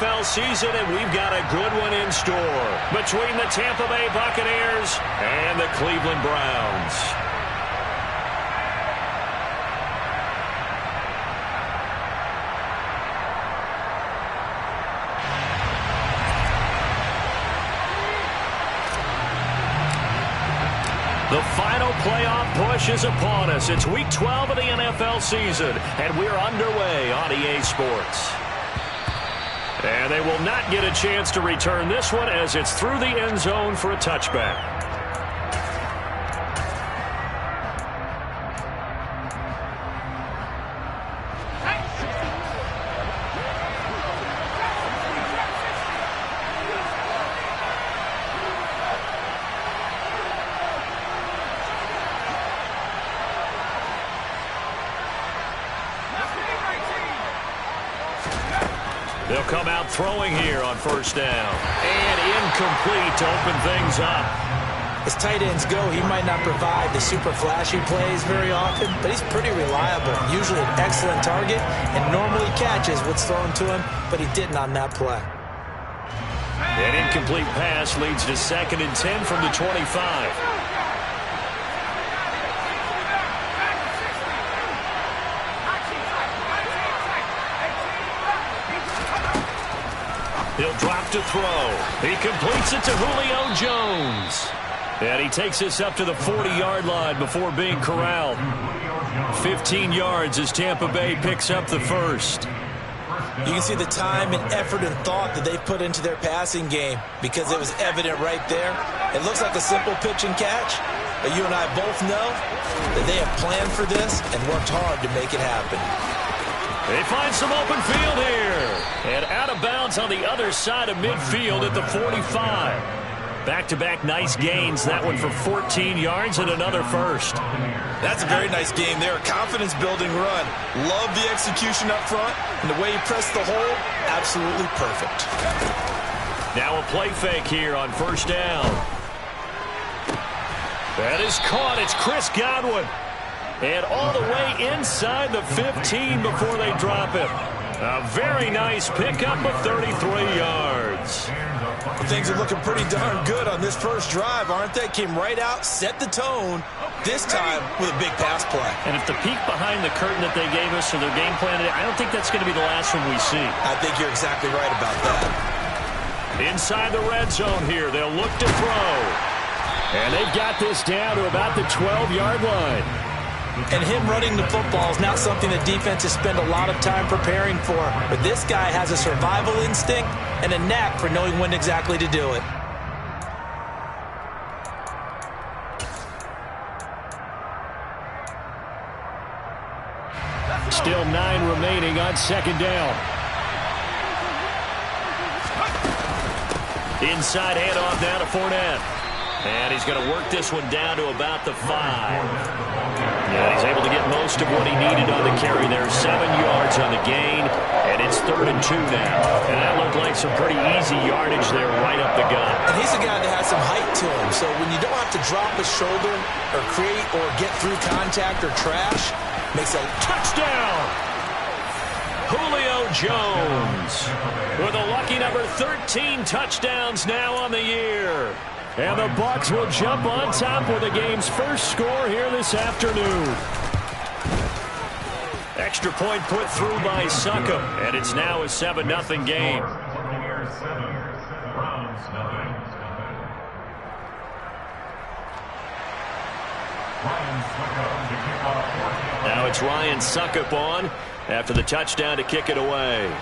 NFL season, and we've got a good one in store between the Tampa Bay Buccaneers and the Cleveland Browns. The final playoff push is upon us. It's Week 12 of the NFL season, and we're underway on EA Sports. And they will not get a chance to return this one as it's through the end zone for a touchback. They'll come out throwing here on first down. And incomplete to open things up. As tight ends go, he might not provide the super flashy plays very often, but he's pretty reliable. Usually an excellent target and normally catches what's thrown to him, but he didn't on that play. An incomplete pass leads to 2nd and 10 from the 25. He'll drop to throw. He completes it to Julio Jones. And he takes this up to the 40-yard line before being corralled. 15 yards as Tampa Bay picks up the first. You can see the time and effort and thought that they put into their passing game because it was evident right there. It looks like a simple pitch and catch, but you and I both know that they have planned for this and worked hard to make it happen. They find some open field here. And out of bounds on the other side of midfield at the 45. Back-to-back nice gains. That one for 14 yards and another first. That's a very nice game there. Confidence-building run. Love the execution up front. And the way he pressed the hole, absolutely perfect. Now a play fake here on first down. That is caught. It's Chris Godwin. And all the way inside the 15 before they drop it. A very nice pickup of 33 yards. Things are looking pretty darn good on this first drive, aren't they? Came right out, set the tone, this time with a big pass play. And if the peek behind the curtain that they gave us for their game plan today, I don't think that's going to be the last one we see. I think you're exactly right about that. Inside the red zone here, they'll look to throw. And they've got this down to about the 12-yard line. And him running the football is not something that defenses spend a lot of time preparing for. But this guy has a survival instinct and a knack for knowing when exactly to do it. Still 9 remaining on second down. Inside handoff now to Fournette. And he's going to work this one down to about the 5. Yeah, he's able to get most of what he needed on the carry there. 7 yards on the gain, and it's 3rd and 2 now. And that looked like some pretty easy yardage there right up the gut. And he's a guy that has some height to him, so when you don't have to drop a shoulder or create or get through contact or trash, makes a touchdown. Julio Jones with a lucky number 13 touchdowns now on the year. And the Bucs will jump on top with the game's first score here this afternoon. Extra point put through by Succop, and it's now a 7-0 game. Now it's Ryan Succop on after the touchdown to kick it away.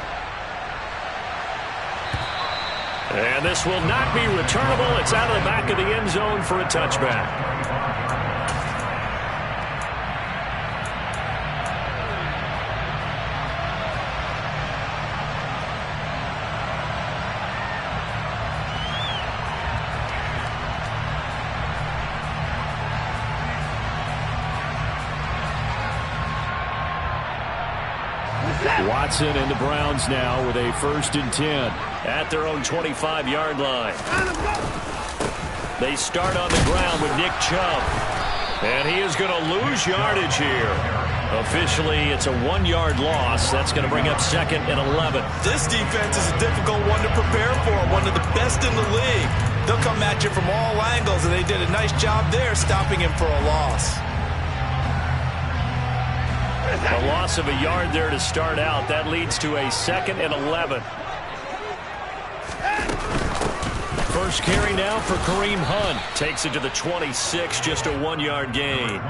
And this will not be returnable. It's out of the back of the end zone for a touchback. Watson and the Browns now with a 1st and 10 at their own 25-yard line. They start on the ground with Nick Chubb. And he is going to lose yardage here. Officially, it's a 1-yard loss. That's going to bring up 2nd and 11. This defense is a difficult one to prepare for, one of the best in the league. They'll come at you from all angles, and they did a nice job there stopping him for a loss. A loss of a yard there to start out. That leads to a 2nd and 11. First carry now for Kareem Hunt. Takes it to the 26, just a 1-yard gain.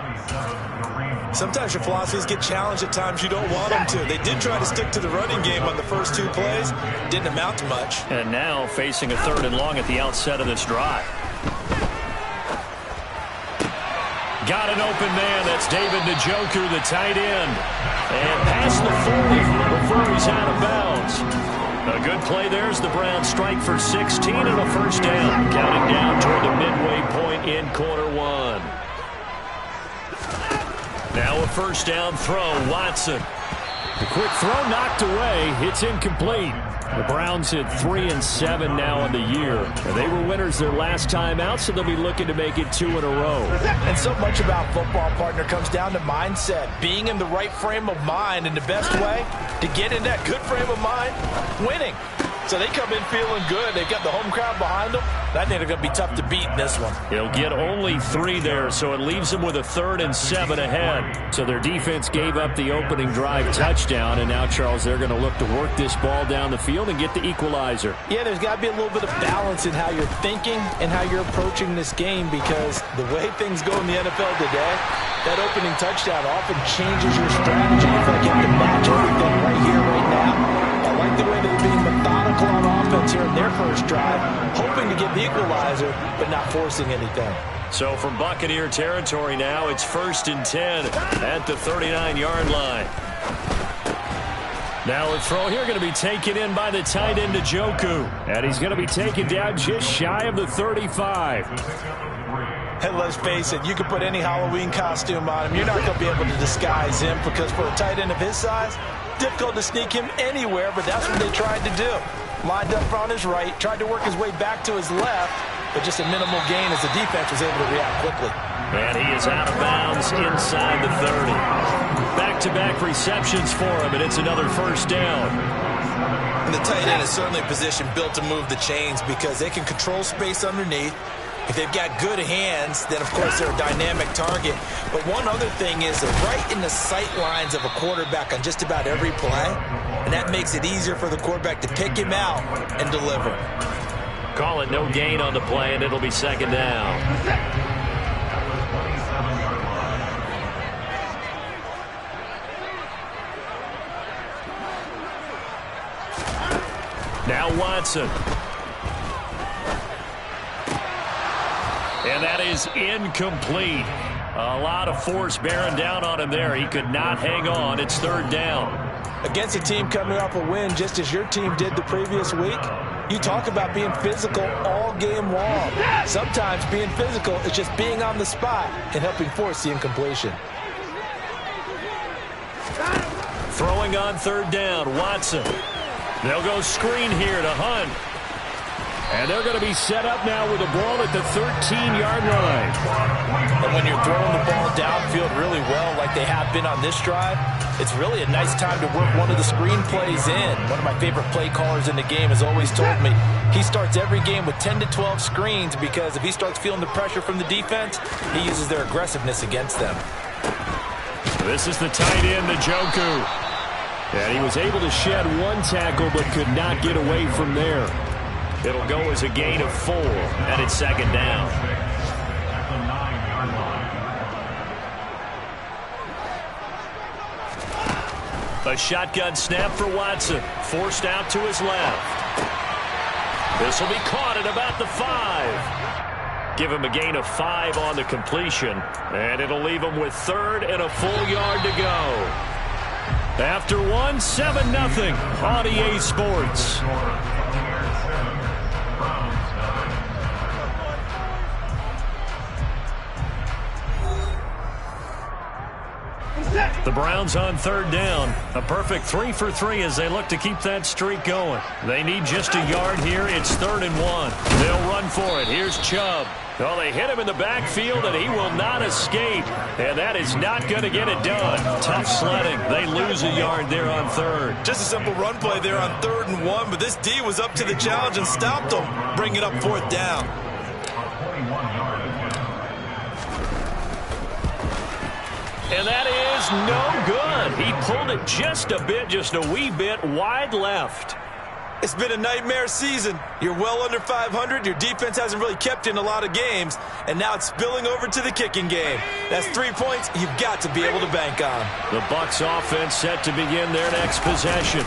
Sometimes your philosophies get challenged at times you don't want them to. They did try to stick to the running game on the first 2 plays. Didn't amount to much. And now facing a 3rd and long at the outset of this drive. Got an open man. That's David Njoku, the tight end. And past the 40 before he's out of bounds. A good play there as the Browns strike for 16 and a first down. Counting down toward the midway point in quarter 1. Now a first down throw, Watson. The quick throw knocked away. It's incomplete. The Browns hit 3-7 now on the year. They were winners their last time out, so they'll be looking to make it 2 in a row. And so much about football, partner, comes down to mindset. Being in the right frame of mind, and the best way to get in that good frame of mind, winning. So they come in feeling good. They've got the home crowd behind them. I think they're going to be tough to beat in this one. He'll get only 3 there, so it leaves them with a 3rd and 7 ahead. So their defense gave up the opening drive touchdown, and now, Charles, they're going to look to work this ball down the field and get the equalizer. Yeah, there's got to be a little bit of balance in how you're thinking and how you're approaching this game, because the way things go in the NFL today, that opening touchdown often changes your strategy. You feel like you have to match everything right here, right now. I like the way they're being methodical on offense here in their first drive, hoping to get the equalizer, but not forcing anything. So from Buccaneer territory now, it's 1st and 10 at the 39-yard line. Now a throw here going to be taken in by the tight end Njoku. And he's going to be taken down just shy of the 35. And let's face it, you can put any Halloween costume on him. You're not going to be able to disguise him, because for a tight end of his size, difficult to sneak him anywhere, but that's what they tried to do. Lined up on his right, tried to work his way back to his left, but just a minimal gain as the defense was able to react quickly. And he is out of bounds inside the 30. Back-to-back receptions for him, and it's another first down. And the tight end is certainly a position built to move the chains, because they can control space underneath. If they've got good hands, then, of course, they're a dynamic target. But one other thing is they're right in the sight lines of a quarterback on just about every play, and that makes it easier for the quarterback to pick him out and deliver. Call it no gain on the play, and it'll be 2nd down. Now Watson. And that is incomplete. A lot of force bearing down on him there. He could not hang on. It's 3rd down. Against a team coming off a win, just as your team did the previous week, you talk about being physical all game long. Sometimes being physical is just being on the spot and helping force the incompletion. Throwing on 3rd down, Watson. They'll go screen here to Hunt. And they're going to be set up now with the ball at the 13-yard line. And when you're throwing the ball downfield really well like they have been on this drive, it's really a nice time to work one of the screen plays in. One of my favorite play callers in the game has always told me he starts every game with 10 to 12 screens, because if he starts feeling the pressure from the defense, he uses their aggressiveness against them. This is the tight end, Njoku. And he was able to shed 1 tackle but could not get away from there. It'll go as a gain of 4, and it's 2nd down. A shotgun snap for Watson. Forced out to his left. This will be caught at about the 5. Give him a gain of 5 on the completion, and it'll leave him with 3rd and a full yard to go. After 1, 7-0 on EA Sports. The Browns on third down. A perfect 3 for 3 as they look to keep that streak going. They need just a yard here. It's 3rd and 1. They'll run for it. Here's Chubb. Oh, they hit him in the backfield, and he will not escape. And that is not going to get it done. Tough sledding. They lose a yard there on 3rd. Just a simple run play there on 3rd and 1, but this D was up to the challenge and stopped him, bringing up 4th down. And that is no good. He pulled it just a bit, just a wee bit wide left. It's been a nightmare season. You're well under 500. Your defense hasn't really kept you in a lot of games, and now it's spilling over to the kicking game. That's 3 points you've got to be able to bank on. The Bucs offense set to begin their next possession.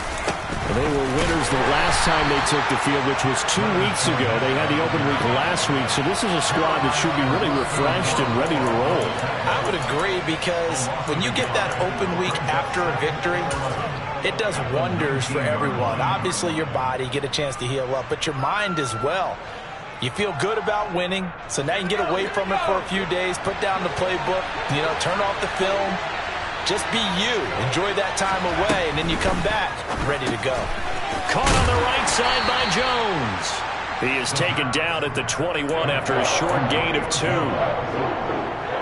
They were winners the last time they took the field, which was 2 weeks ago. They had the open week last week, so this is a squad that should be really refreshed and ready to roll. I would agree, because when you get that open week after a victory, it does wonders for everyone. Obviously, your body, get a chance to heal up, but your mind as well. You feel good about winning, so now you can get away from it for a few days, put down the playbook, turn off the film. Just be you. Enjoy that time away, and then you come back ready to go. Caught on the right side by Jones. He is taken down at the 21 after a short gain of 2.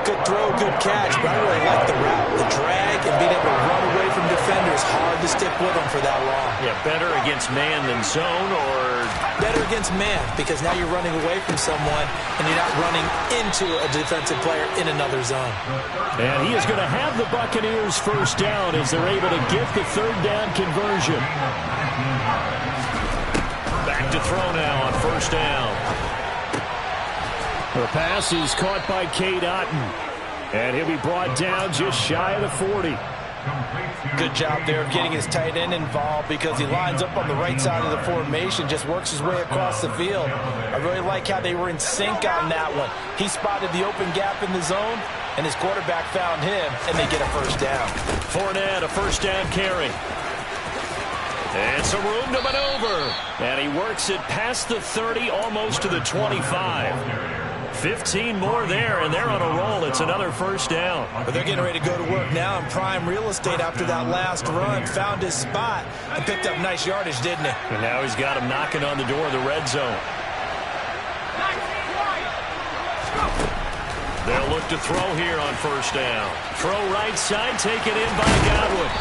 Good throw, good catch, but I really like the route. The drag and being able to run away from defenders, hard to stick with them for that long. Yeah, better against man than zone, or better against man, because now you're running away from someone and you're not running into a defensive player in another zone. And he is going to have the Buccaneers first down as they're able to get the 3rd down conversion. Back to throw now on 1st down. The pass is caught by Cade Otton, and he'll be brought down just shy of the 40. Good job there of getting his tight end involved, because he lines up on the right side of the formation, just works his way across the field. I really like how they were in sync on that one. He spotted the open gap in the zone, and his quarterback found him, and they get a 1st down. Fournette, a 1st down carry. And some room to maneuver. And he works it past the 30, almost to the 25. 15 more there, and they're on a roll. It's another 1st down. But they're getting ready to go to work now in prime real estate after that last run. Found his spot and picked up nice yardage, didn't he? And now he's got him knocking on the door of the red zone. They'll look to throw here on 1st down. Throw right side, taken in by Godwin.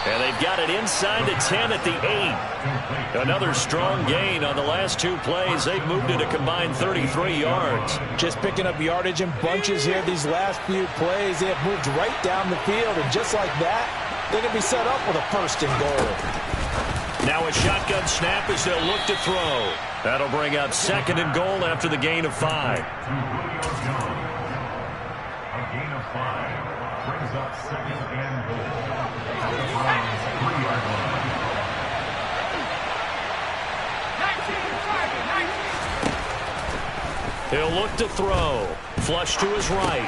And they've got it inside the 10 at the 8. Another strong gain on the last 2 plays. They've moved it a combined 33 yards. Just picking up yardage in bunches here these last few plays. They have moved right down the field, and just like that, they're going to be set up with a 1st and goal. Now a shotgun snap as they'll look to throw. That'll bring up 2nd and goal after the gain of 5. A gain of 5 brings up 2nd and goal. He'll look to throw. Flush to his right.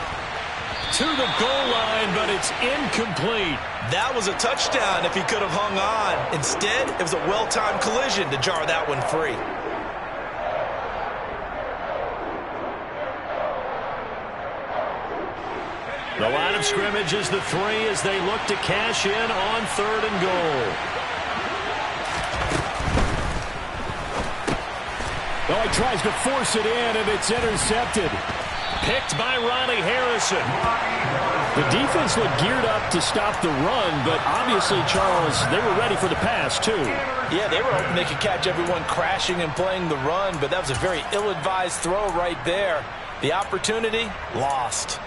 To the goal line, but it's incomplete. That was a touchdown if he could have hung on. Instead, it was a well-timed collision to jar that one free. The line of scrimmage is the 3 as they look to cash in on 3rd and goal. Oh, he tries to force it in, and it's intercepted. Picked by Ronnie Harrison. The defense looked geared up to stop the run, but obviously, Charles, they were ready for the pass, too. Yeah, they were hoping they could catch everyone crashing and playing the run, but that was a very ill-advised throw right there. The opportunity, lost.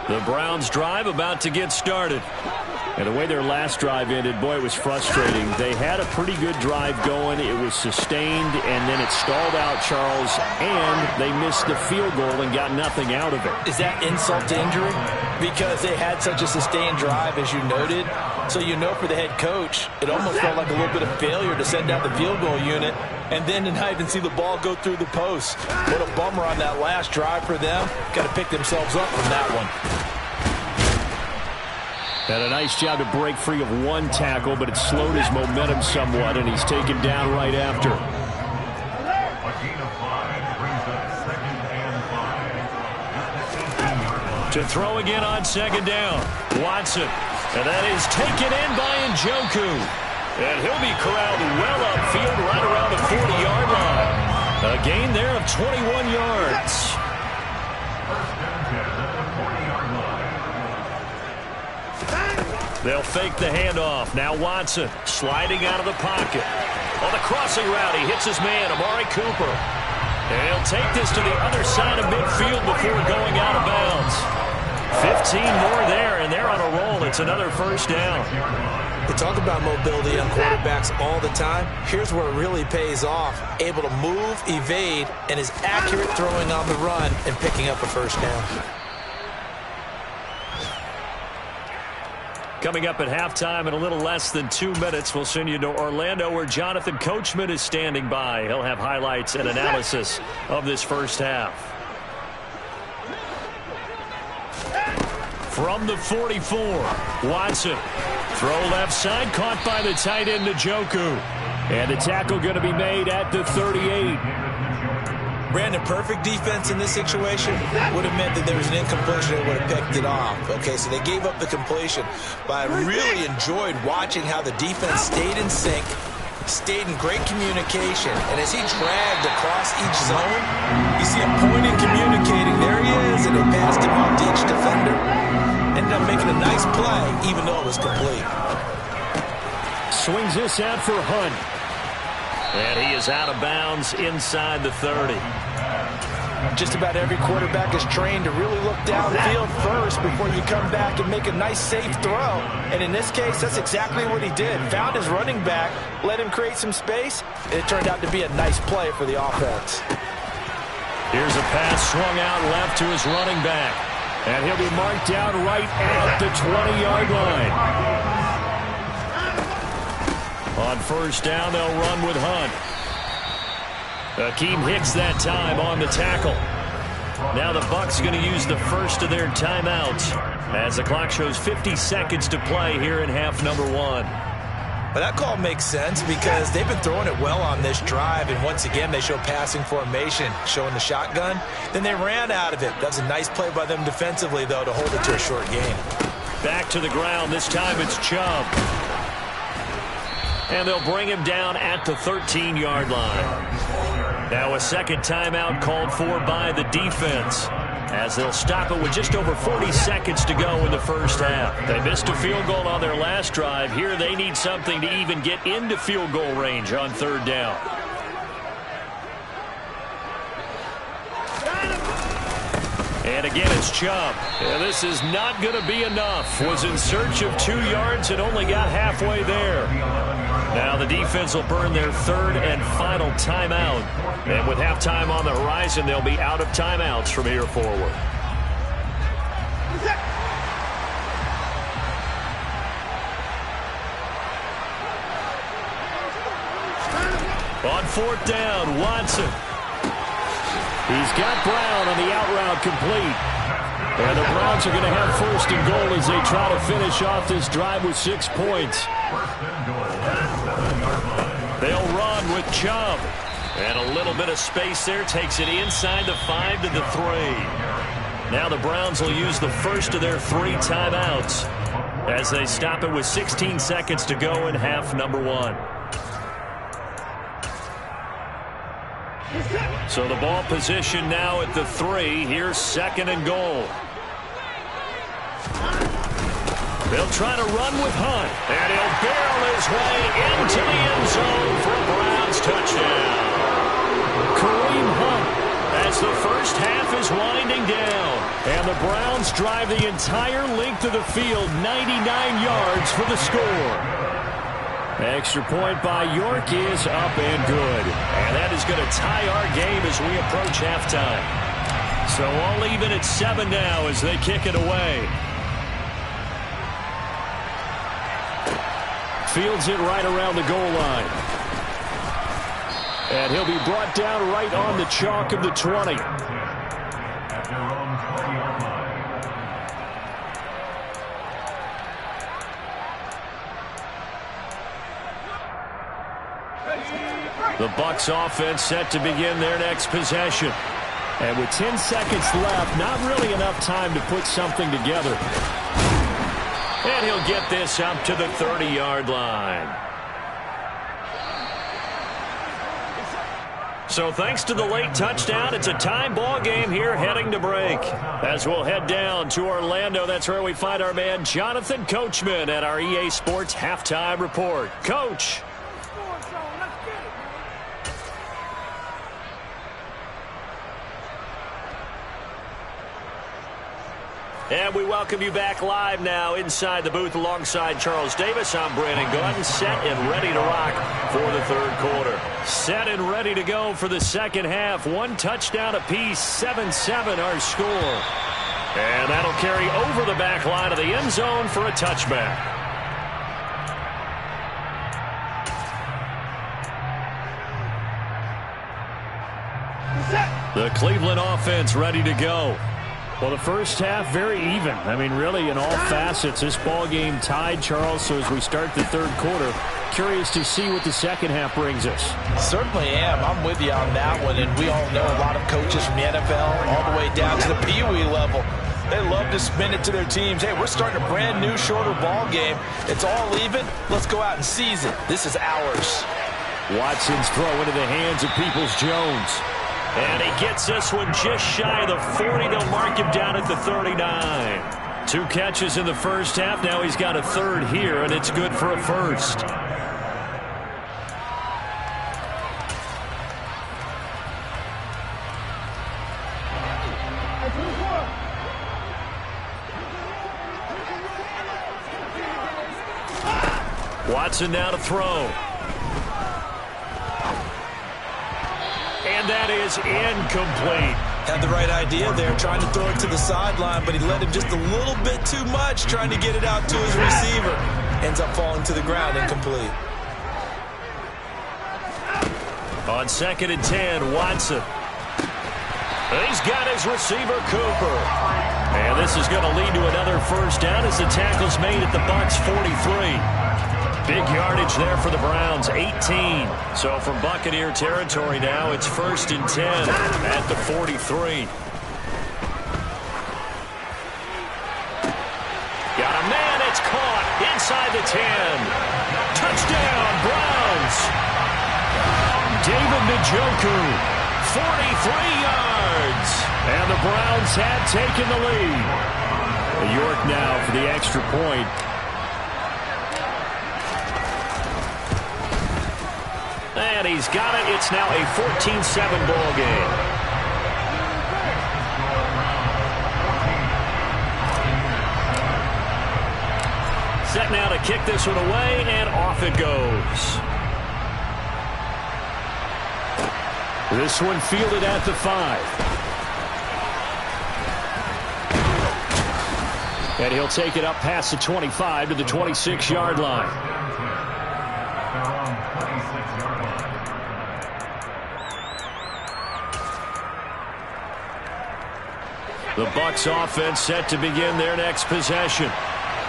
The Browns drive about to get started. And the way their last drive ended, boy, it was frustrating. They had a pretty good drive going. It was sustained, and then it stalled out, Charles, and they missed the field goal and got nothing out of it. Is that insult to injury? Because they had such a sustained drive, as you noted. So you know for the head coach, it almost felt like a little bit of failure to send out the field goal unit and then to not even see the ball go through the post. What a bummer on that last drive for them. Got to pick themselves up from that one. Had a nice job to break free of one tackle, but it slowed his momentum somewhat, and he's taken down right after. A gain of 5 brings up 2nd and 5 at the 18-yard line. To throw again on second down. Watson. And that is taken in by Njoku. And he'll be corralled well upfield right around the 40-yard line. A gain there of 21 yards. They'll fake the handoff. Now Watson sliding out of the pocket. On the crossing route, he hits his man, Amari Cooper. And he'll take this to the other side of midfield before going out of bounds. 15 more there, and they're on a roll. It's another first down. We talk about mobility on quarterbacks all the time. Here's where it really pays off. Able to move, evade, and is accurate throwing on the run and picking up a first down. Coming up at halftime in a little less than 2 minutes, we'll send you to Orlando where Jonathan Coachman is standing by. He'll have highlights and analysis of this first half. From the 44, Watson. Throw left side, caught by the tight end, Njoku. And the tackle going to be made at the 38. Brandon, perfect defense in this situation would have meant that there was an incompletion that would have picked it off. Okay, so they gave up the completion. But I really enjoyed watching how the defense stayed in sync, stayed in great communication. And as he dragged across each zone, you see him pointing, communicating. There he is, and they passed him off to each defender. Ended up making a nice play, even though it was complete. Swings this out for Hunt. And he is out of bounds inside the 30. Just about every quarterback is trained to really look downfield first before you come back and make a nice, safe throw. And in this case, that's exactly what he did. Found his running back, let him create some space, and it turned out to be a nice play for the offense. Here's a pass swung out left to his running back. And he'll be marked down right at the 20-yard line. On first down, they'll run with Hunt. Akeem Hicks that time on the tackle. Now the Bucs going to use the first of their timeouts as the clock shows 50 seconds to play here in half number 1. But that call makes sense because they've been throwing it well on this drive, and once again they show passing formation, showing the shotgun. Then they ran out of it. That's a nice play by them defensively, though, to hold it to a short gain. Back to the ground. This time it's Chubb. And they'll bring him down at the 13-yard line. Now a second timeout called for by the defense as they'll stop it with just over 40 seconds to go in the first half. They missed a field goal on their last drive. Here they need something to even get into field goal range on third down. And again, it's Chubb. And this is not going to be enough. Was in search of 2 yards and only got halfway there. Now the defense will burn their third and final timeout. And with halftime on the horizon, they'll be out of timeouts from here forward. On fourth down, Watson. He's got Brown on the out route complete. And the Browns are going to have first and goal as they try to finish off this drive with 6 points. They'll run with Chubb. And a little bit of space there takes it inside the 5 to the 3. Now the Browns will use the first of their 3 timeouts as they stop it with 16 seconds to go in half number 1. So the ball position now at the 3. Here's second and goal. They'll try to run with Hunt. And he'll barrel his way into the end zone for a Browns touchdown. Kareem Hunt as the first half is winding down. And the Browns drive the entire length of the field, 99 yards for the score. Extra point by York is up and good. And that is going to tie our game as we approach halftime. So all even at 7 now as they kick it away. Fields it right around the goal line. And he'll be brought down right on the chalk of the 20. The Bucs offense set to begin their next possession. And with 10 seconds left, not really enough time to put something together. And he'll get this up to the 30-yard line. So thanks to the late touchdown, it's a tie ball game here heading to break. As we'll head down to Orlando, that's where we find our man Jonathan Coachman at our EA Sports Halftime Report. Coach. And we welcome you back live now inside the booth alongside Charles Davis. I'm Brandon Gaudin, set and ready to rock for the third quarter. Set and ready to go for the second half. One touchdown apiece, 7-7 our score. And that'll carry over the back line of the end zone for a touchback. The Cleveland offense ready to go. Well, the first half, very even. I mean, really, in all facets, this ball game tied, Charles. So as we start the third quarter, curious to see what the second half brings us. Certainly am. I'm with you on that one. And we all know a lot of coaches from the NFL all the way down to the Pee Wee level. They love to spin it to their teams. Hey, we're starting a brand new, shorter ball game. It's all even. Let's go out and seize it. This is ours. Watson's throw into the hands of Peoples-Jones. And he gets this one just shy of the 40. They'll mark him down at the 39. 2 catches in the first half. Now he's got a third here, and it's good for a first. Watson now to throw. And that is incomplete. Had the right idea there, trying to throw it to the sideline, but he let him just a little bit too much, trying to get it out to his receiver. Ends up falling to the ground, incomplete. On 2nd and 10, Watson. He's got his receiver, Cooper. And this is going to lead to another first down as the tackle's made at the Bucs 43. Big yardage there for the Browns, 18. So from Buccaneer territory now, it's 1st and 10 at the 43. Got a man, it's caught inside the 10. Touchdown, Browns. David Njoku, 43 yards. And the Browns have taken the lead. York now for the extra point. And he's got it. It's now a 14-7 ball game. Set now to kick this one away, and off it goes. This one fielded at the 5. And he'll take it up past the 25 to the 26-yard line. The Bucs offense set to begin their next possession.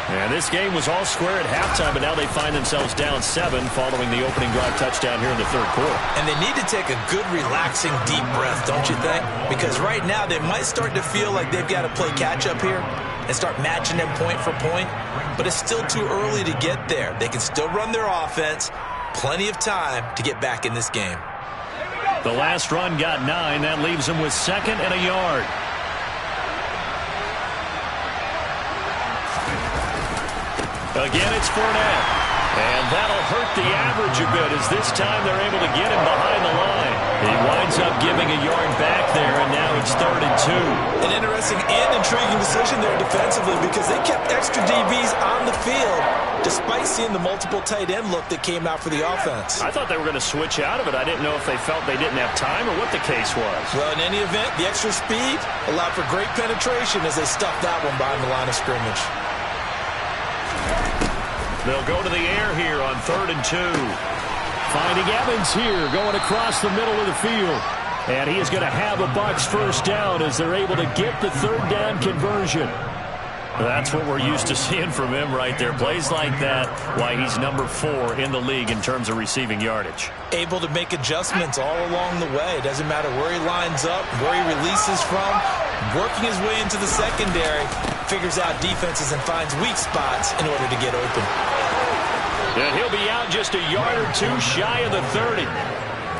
And this game was all square at halftime, but now they find themselves down 7 following the opening drive touchdown here in the third quarter. And they need to take a good, relaxing, deep breath, don't you think? Because right now they might start to feel like they've got to play catch-up here and start matching them point for point. But it's still too early to get there. They can still run their offense. Plenty of time to get back in this game. The last run got 9. That leaves them with 2nd and a yard. Again, it's Fournette. And that'll hurt the average a bit as this time they're able to get him behind the line. He winds up giving a yard back there, and now it's 3rd and 2. An interesting and intriguing decision there defensively because they kept extra DBs on the field despite seeing the multiple tight end look that came out for the offense. I thought they were going to switch out of it. I didn't know if they felt they didn't have time or what the case was. Well, in any event, the extra speed allowed for great penetration as they stuffed that one behind the line of scrimmage. They'll go to the air here on 3rd and 2. Finding Evans here, going across the middle of the field. And he is going to have a Bucs first down as they're able to get the 3rd down conversion. That's what we're used to seeing from him right there. Plays like that, why he's number 4 in the league in terms of receiving yardage. Able to make adjustments all along the way. Doesn't matter where he lines up, where he releases from. Working his way into the secondary, figures out defenses and finds weak spots in order to get open. And he'll be out just a yard or two shy of the 30.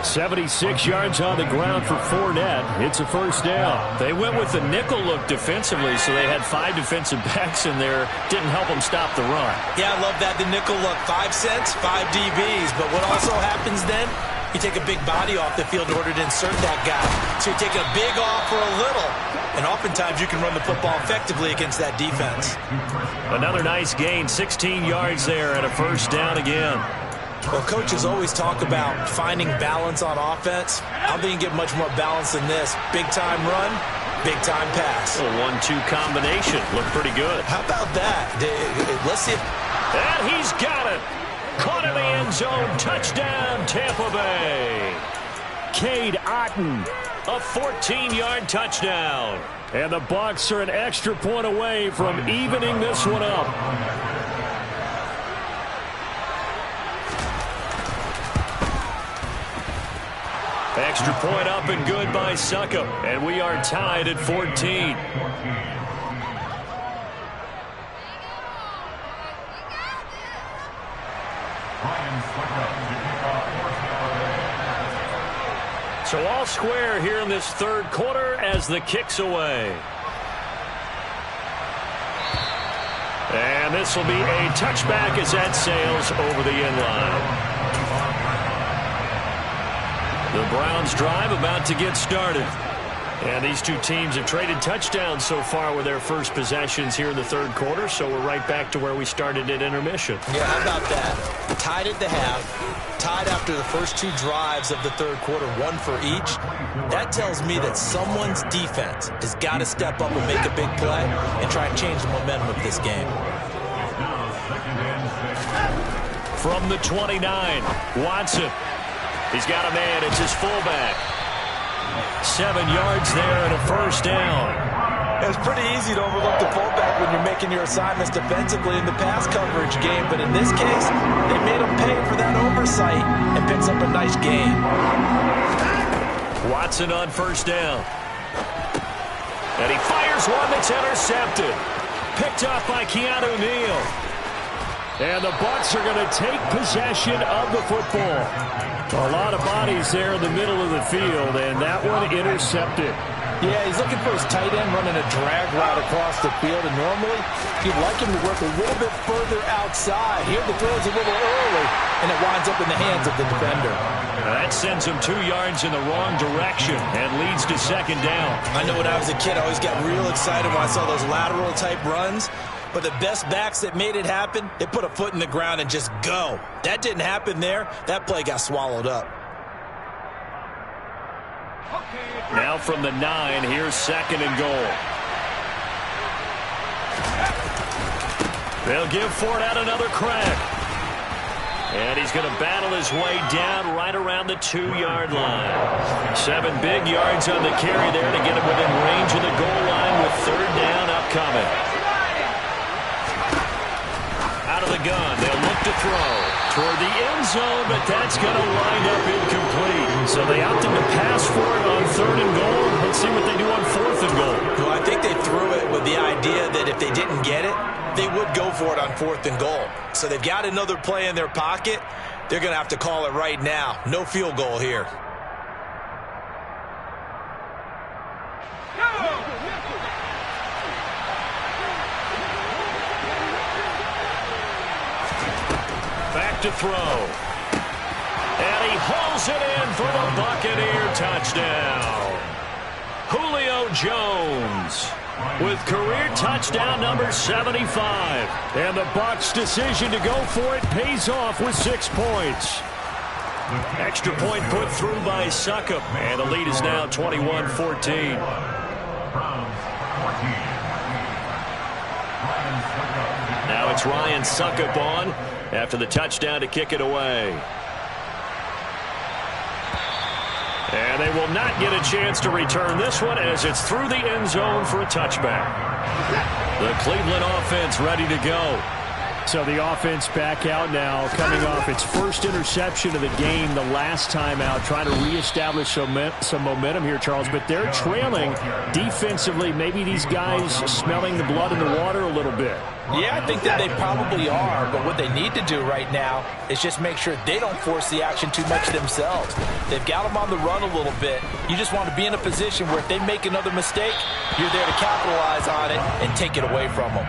76 yards on the ground for Fournette. It's a first down. They went with the nickel look defensively, so they had 5 defensive backs in there. Didn't help them stop the run. Yeah, I love that, the nickel look. 5 cents, 5 DBs. But what also happens then, you take a big body off the field in order to insert that guy. So you're taking a big off for a little. And oftentimes you can run the football effectively against that defense. Another nice gain, 16 yards there and a first down again. Well, coaches always talk about finding balance on offense. I don't think you get much more balance than this. Big-time run, big-time pass. A 1-2 combination. Looked pretty good. How about that? Let's see if... And he's got it. Caught in the end zone. Touchdown, Tampa Bay. Cade Otton, a 14-yard touchdown. And the Bucs are an extra point away from evening this one up. Extra point up and good by Succop. And we are tied at 14. So all square here in this third quarter as the kick's away. And this will be a touchback as that sails over the end line. The Browns drive about to get started. And these two teams have traded touchdowns so far with their first possessions here in the third quarter, so we're right back to where we started at intermission. Yeah, how about that? Tied at the half, tied after the first 2 drives of the third quarter, 1 for each. That tells me that someone's defense has got to step up and make a big play and try and change the momentum of this game. From the 29, Watson. He's got a man. It's his fullback. 7 yards there and a first down. It's pretty easy to overlook the fullback when you're making your assignments defensively in the pass coverage game. But in this case, they made him pay for that oversight and picks up a nice gain. Watson on first down. And he fires one that's intercepted. Picked off by Keanu Neal. And the Bucs are going to take possession of the football. A lot of bodies there in the middle of the field, and that one intercepted. Yeah, he's looking for his tight end running a drag route across the field, and normally you'd like him to work a little bit further outside. Here the throw's a little early, and it winds up in the hands of the defender. That sends him 2 yards in the wrong direction and leads to second down. I know when I was a kid, I always got real excited when I saw those lateral-type runs. But the best backs that made it happen, they put a foot in the ground and just go. That didn't happen there. That play got swallowed up. Now from the 9, here's second and goal. They'll give Fournette another crack. And he's going to battle his way down right around the 2-yard line. 7 big yards on the carry there to get him within range of the goal line with third down upcoming. Out of the gun, they'll look to throw toward the end zone, but that's going to wind up incomplete. So they opted to pass for it on third and goal. Let's see what they do on fourth and goal. Well, I think they threw it with the idea that if they didn't get it, they would go for it on fourth and goal. So they've got another play in their pocket. They're going to have to call it right now. No field goal here. To throw. And he hauls it in for the Buccaneer touchdown. Julio Jones with career touchdown number 75. And the Bucs' decision to go for it pays off with 6 points. Extra point put through by Succop. And the lead is now 21-14. Now it's Ryan Succop on after the touchdown to kick it away. And they will not get a chance to return this one as it's through the end zone for a touchback. The Cleveland offense ready to go. So the offense back out now, coming off its first interception of the game the last time out, trying to reestablish some momentum here, Charles. But they're trailing defensively. Maybe these guys smelling the blood in the water a little bit. Yeah, I think that they probably are, but what they need to do right now is just make sure they don't force the action too much themselves. They've got them on the run a little bit. You just want to be in a position where if they make another mistake, you're there to capitalize on it and take it away from them.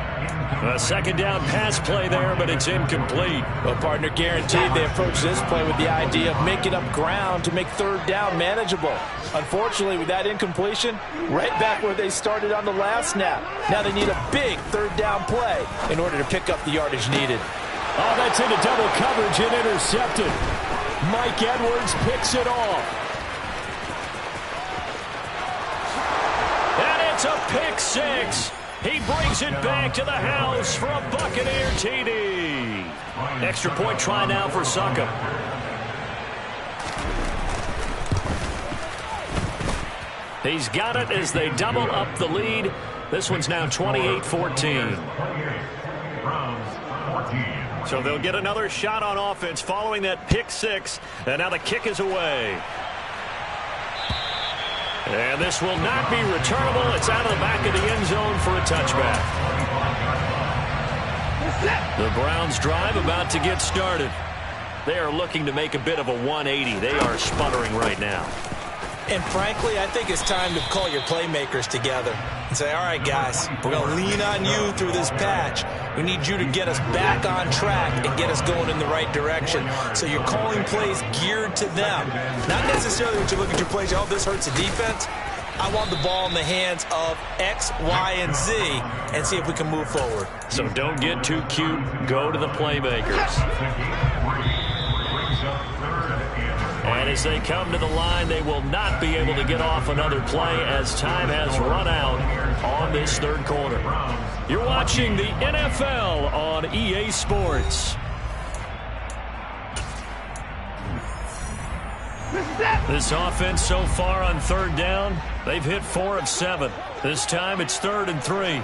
A second down pass play there, but it's incomplete. Well, partner, guaranteed they approach this play with the idea of making up ground to make third down manageable. Unfortunately, with that incompletion, right back where they started on the last snap. Now they need a big third down play in order to pick up the yardage needed. Oh, that's into double coverage and intercepted. Mike Edwards picks it off. And it's a pick six. He brings it back to the house for a Buccaneer TD. Extra point try now for Succop. He's got it as they double up the lead. This one's now 28-14. So they'll get another shot on offense following that pick six. And now the kick is away. And this will not be returnable. It's out of the back of the end zone for a touchback. The Browns drive about to get started. They are looking to make a bit of a 180. They are sputtering right now. And frankly, I think it's time to call your playmakers together and say, all right, guys, we're going to lean on you through this patch. We need you to get us back on track and get us going in the right direction. So you're calling plays geared to them. Not necessarily when you look at your plays, oh, this hurts the defense. I want the ball in the hands of X, Y, and Z and see if we can move forward. So don't get too cute. Go to the playmakers. And as they come to the line, they will not be able to get off another play as time has run out on this third quarter. You're watching the NFL on EA Sports. This offense so far on third down, they've hit 4 of 7. This time it's 3rd and 3.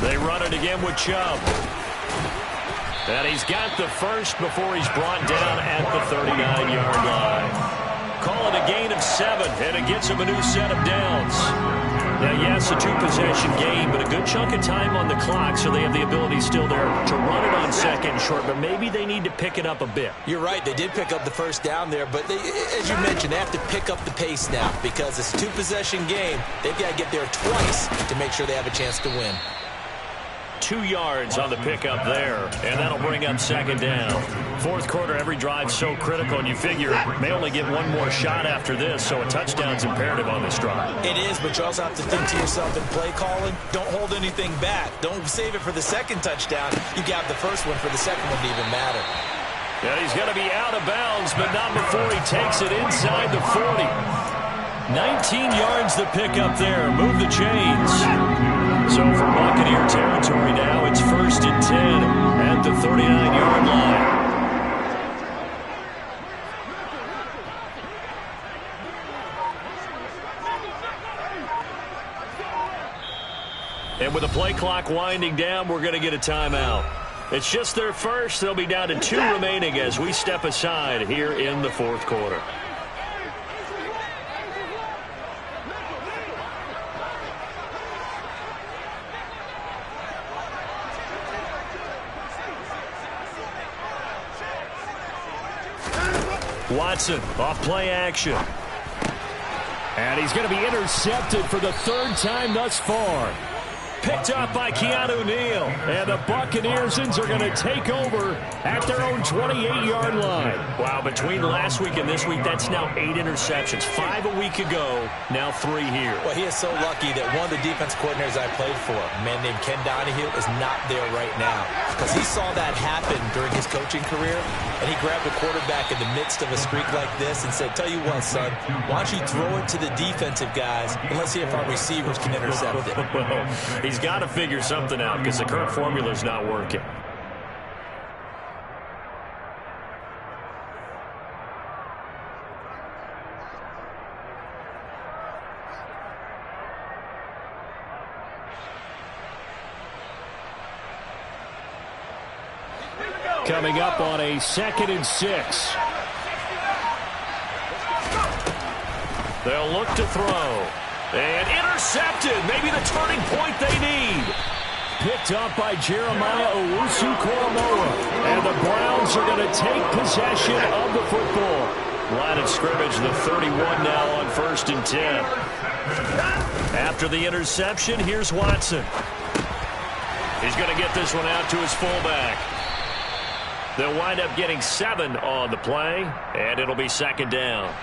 They run it again with Chubb. And he's got the first before he's brought down at the 39-yard line. Call it a gain of 7, and it gets him a new set of downs. Now, yes, a 2-possession game, but a good chunk of time on the clock, so they have the ability still there to run it on second and short, but maybe they need to pick it up a bit. You're right. They did pick up the first down there, but as you mentioned, they have to pick up the pace now because it's a 2-possession game. They've got to get there twice to make sure they have a chance to win. 2 yards on the pickup there, and that'll bring up second down. Fourth quarter, every drive so critical, and you figure may only get one more shot after this, so a touchdown's imperative on this drive. It is, but you also have to think to yourself in play calling, don't hold anything back. Don't save it for the second touchdown. You got the first one for the second one to even matter. And he's going to be out of bounds, but not before he takes it inside the 40. 19 yards the pickup there. Move the chains. So for Buccaneer territory now, it's 1st and 10 at the 39-yard line. And with the play clock winding down, we're going to get a timeout. It's just their first. They'll be down to 2 remaining as we step aside here in the fourth quarter. Watson off play action. And he's going to be intercepted for the 3rd time thus far. Picked up by Keanu Neal. And the Buccaneersons are going to take over at their own 28-yard line. Wow, between last week and this week, that's now 8 interceptions. 5 a week ago, now 3 here. Well, he is so lucky that one of the defense coordinators I played for, a man named Ken Donahue, is not there right now. Because he saw that happen during his coaching career, and he grabbed a quarterback in the midst of a streak like this and said, tell you what, son, why don't you throw it to the defensive guys and let's see if our receivers can intercept it. Well, he he's got to figure something out because the current formula is not working. Coming up on a 2nd and 6. They'll look to throw. And intercepted. Maybe the turning point they need. Picked up by Jeremiah Owusu-Koramoah. And the Browns are going to take possession of the football. Line of scrimmage, the 31 now on 1st and 10. After the interception, here's Watson. He's going to get this one out to his fullback. They'll wind up getting 7 on the play, and it'll be 2nd down.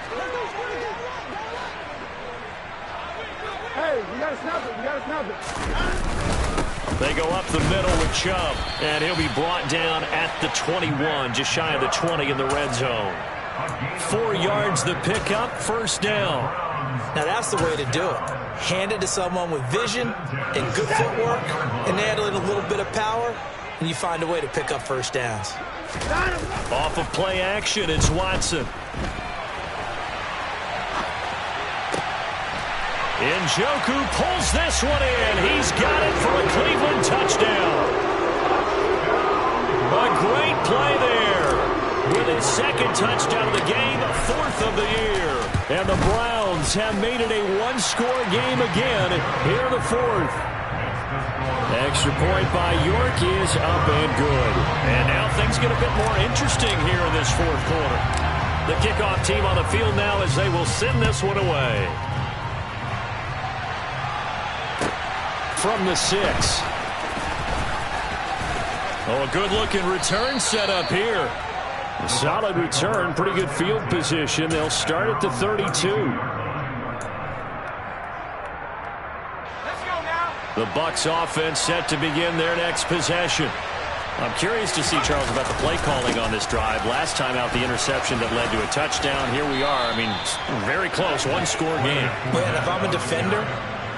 Hey, you got to snap it. You got to snap it. They go up the middle with Chubb, and he'll be brought down at the 21, just shy of the 20 in the red zone. 4 yards the pickup, 1st down. Now that's the way to do it. Hand it to someone with vision and good footwork, and add in a little bit of power, and you find a way to pick up 1st downs. Off of play action, it's Watson. Njoku pulls this one in. He's got it for a Cleveland touchdown. A great play there. With his 2nd touchdown of the game, 4th of the year. And the Browns have made it a 1-score game again here in the 4th. Extra point by York is up and good. And now things get a bit more interesting here in this 4th quarter. The kickoff team on the field now as they will send this one away. From the 6. Oh, a good-looking return set up here. A solid return, pretty good field position. They'll start at the 32. The Bucs offense set to begin their next possession. I'm curious to see, Charles, about the play calling on this drive. Last time out, the interception that led to a touchdown. Here we are. I mean, very close, 1-score game. Yeah, and if I'm a defender,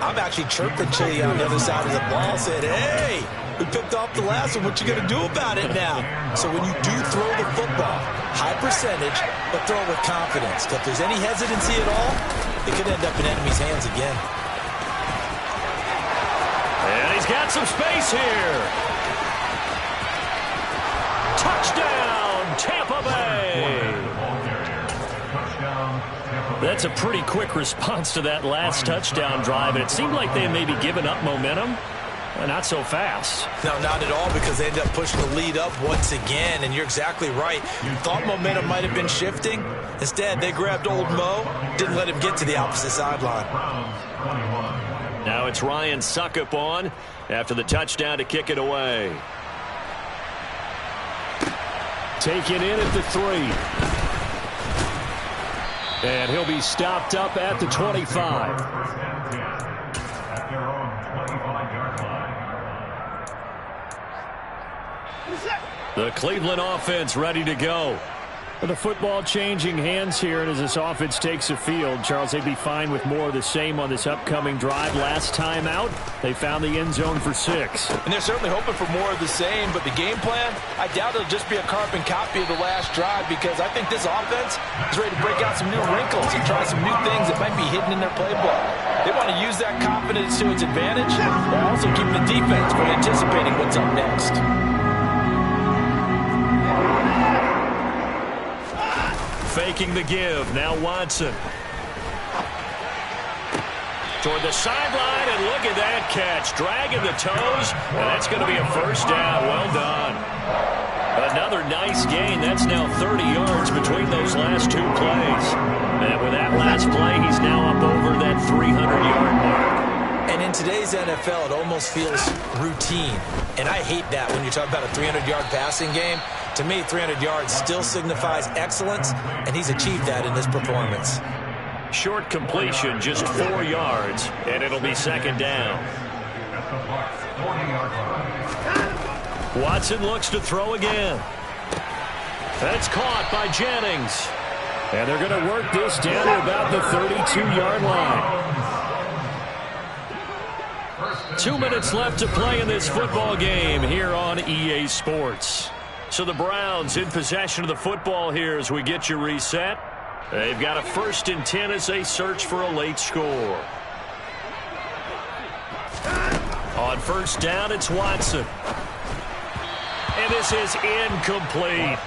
I'm actually chirping Chili on the other side of the ball, saying, hey, we picked off the last one. What you going to do about it now? So when you do throw the football, high percentage, but throw it with confidence. If there's any hesitancy at all, it could end up in enemy's hands again. And he's got some space here. Touchdown, Tampa Bay. That's a pretty quick response to that last touchdown drive. And it seemed like they had maybe given up momentum. Not so fast. No, not at all, because they ended up pushing the lead up once again. And you're exactly right. You thought momentum might have been shifting. Instead, they grabbed old Mo, didn't let him get to the opposite sideline. Now it's Ryan Suckup on after the touchdown to kick it away. Taken in at the 3. And he'll be stopped up at the 25. The Cleveland offense ready to go. The football changing hands here, and as this offense takes the field, Charles, they'd be fine with more of the same on this upcoming drive. Last time out, they found the end zone for 6. And they're certainly hoping for more of the same, but the game plan, I doubt it'll just be a carbon copy of the last drive, because I think this offense is ready to break out some new wrinkles and try some new things that might be hidden in their playbook. They want to use that confidence to its advantage, while also keeping the defense from anticipating what's up next. Faking the give. Now Watson. Toward the sideline, and look at that catch. Dragging the toes, and that's going to be a 1st down. Well done. Another nice gain. That's now 30 yards between those last 2 plays. And with that last play, he's now up over that 300-yard mark. And in today's NFL, it almost feels routine. And I hate that when you talk about a 300-yard passing game. To me, 300 yards still signifies excellence, and he's achieved that in this performance. Short completion, just 4 yards, and it'll be 2nd down. Watson looks to throw again. That's caught by Jennings. And they're going to work this down to about the 32-yard line. 2 minutes left to play in this football game here on EA Sports. So the Browns in possession of the football here as we get you reset. They've got a 1st and 10 as they search for a late score. On 1st down, it's Watson. And this is incomplete.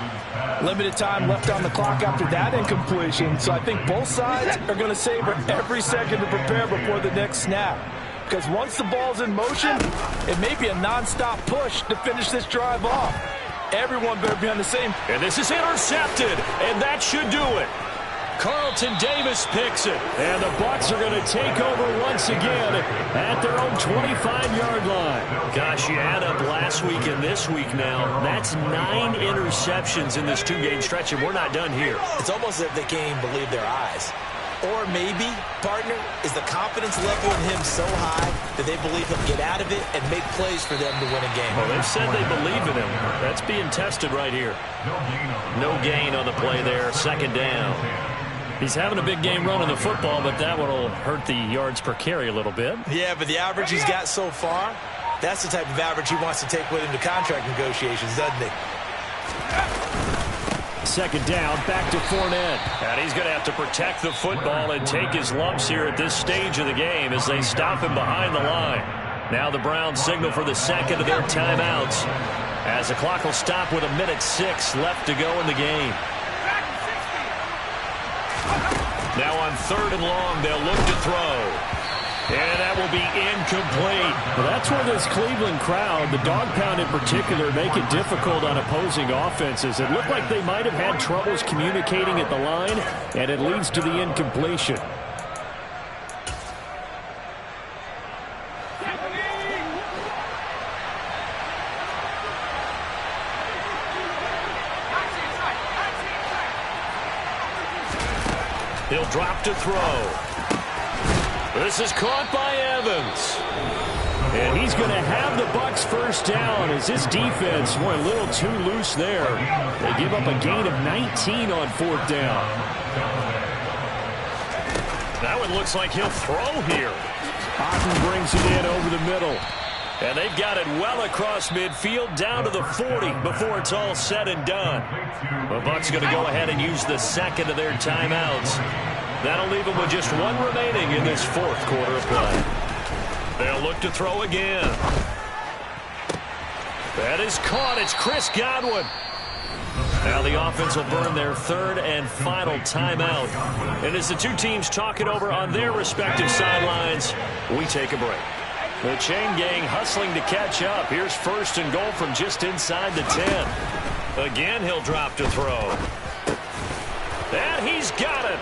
Limited time left on the clock after that incompletion, so I think both sides are going to savor every second to prepare before the next snap. Because once the ball's in motion, it may be a nonstop push to finish this drive off. Everyone better be on the same. And this is intercepted, and that should do it. Carlton Davis picks it. And the Bucs are going to take over once again at their own 25-yard line. Gosh, you add up last week and this week now. That's 9 interceptions in this 2-game stretch, and we're not done here. It's almost as if they can't even believe their eyes. Or maybe, partner, is the confidence level in him so high that they believe he'll get out of it and make plays for them to win a game. Well, they've said they believe in him. That's being tested right here. No gain on the play there. 2nd down. He's having a big game running the football, but that one will hurt the yards per carry a little bit. Yeah, but the average he's got so far, that's the type of average he wants to take with him to contract negotiations, doesn't he? 2nd down, back to Fournette. And he's going to have to protect the football and take his lumps here at this stage of the game as they stop him behind the line. Now the Browns signal for the 2nd of their timeouts as the clock will stop with 1:06 left to go in the game. Now on 3rd and long, they'll look to throw. And that will be incomplete. Well, that's where this Cleveland crowd, the dog pound in particular, make it difficult on opposing offenses. It looked like they might have had troubles communicating at the line, and it leads to the incompletion. He'll drop to throw. This is caught by Evans. And he's going to have the Bucs 1st down as this defense went a little too loose there. They give up a gain of 19 on 4th down. That one looks like he'll throw here. Otten brings it in over the middle. And they've got it well across midfield down to the 40 before it's all said and done. The Bucs going to go ahead and use the 2nd of their timeouts. That'll leave them with just 1 remaining in this 4th quarter of play. They'll look to throw again. That is caught. It's Chris Godwin. Now the offense will burn their 3rd and final timeout. And as the two teams talk it over on their respective sidelines, we take a break. The chain gang hustling to catch up. Here's 1st and goal from just inside the 10. Again, he'll drop to throw. And he's got it.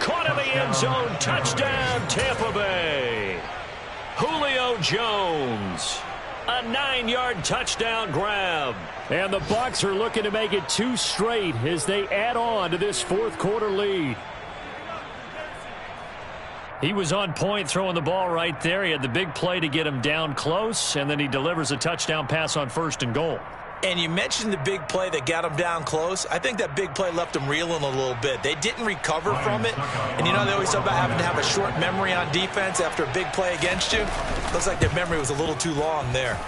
Caught in the end zone. Touchdown, Tampa Bay. Julio Jones. A 9-yard touchdown grab. And the Bucs are looking to make it 2 straight as they add on to this 4th quarter lead. He was on point throwing the ball right there. He had the big play to get him down close, and then he delivers a touchdown pass on 1st and goal. And you mentioned the big play that got him down close. I think that big play left him reeling a little bit. They didn't recover from it. And, you know, they always talk about having to have a short memory on defense after a big play against you. Looks like their memory was a little too long there.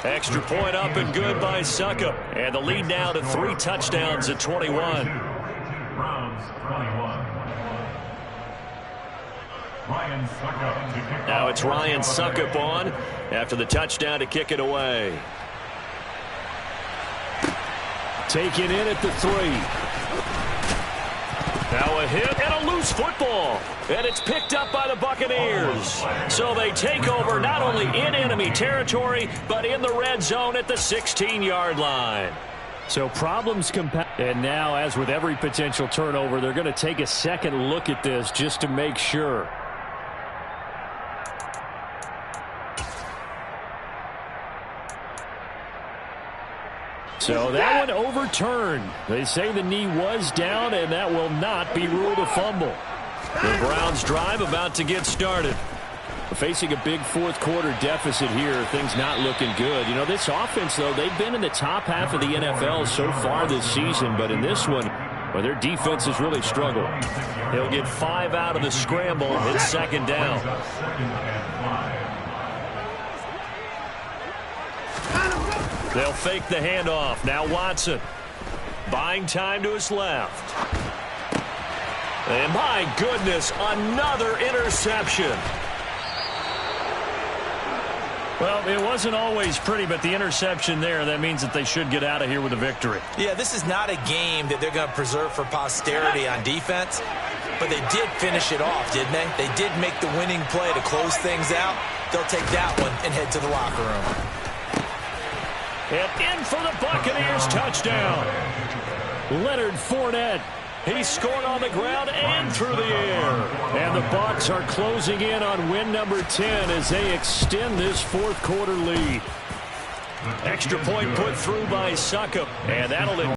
Extra point up and good by Suckup. And the lead now to 3 touchdowns at 21. Now it's Ryan Suckup on after the touchdown to kick it away. Taken in at the 3. Now a hit and a loose football. And it's picked up by the Buccaneers. So they take over not only in enemy territory, but in the red zone at the 16-yard line. So problems compound. And now, as with every potential turnover, they're going to take a second look at this just to make sure. So that one overturned. They say the knee was down, and that will not be ruled a fumble. The Browns drive about to get started. Facing a big 4th quarter deficit here, things not looking good. You know, this offense, though, they've been in the top half of the NFL so far this season, but in this one, well, their defense has really struggled. He'll get 5 out of the scramble. It's 2nd down. They'll fake the handoff. Now Watson. Buying time to his left. And my goodness, another interception. Well, it wasn't always pretty, but the interception there, that means that they should get out of here with a victory. Yeah, this is not a game that they're going to preserve for posterity on defense, but they did finish it off, didn't they? They did make the winning play to close things out. They'll take that one and head to the locker room. And in for the Buccaneers touchdown. Leonard Fournette. He scored on the ground and through the air. And the Bucs are closing in on win number 10 as they extend this fourth quarter lead. Extra point put through by Succop, and that'll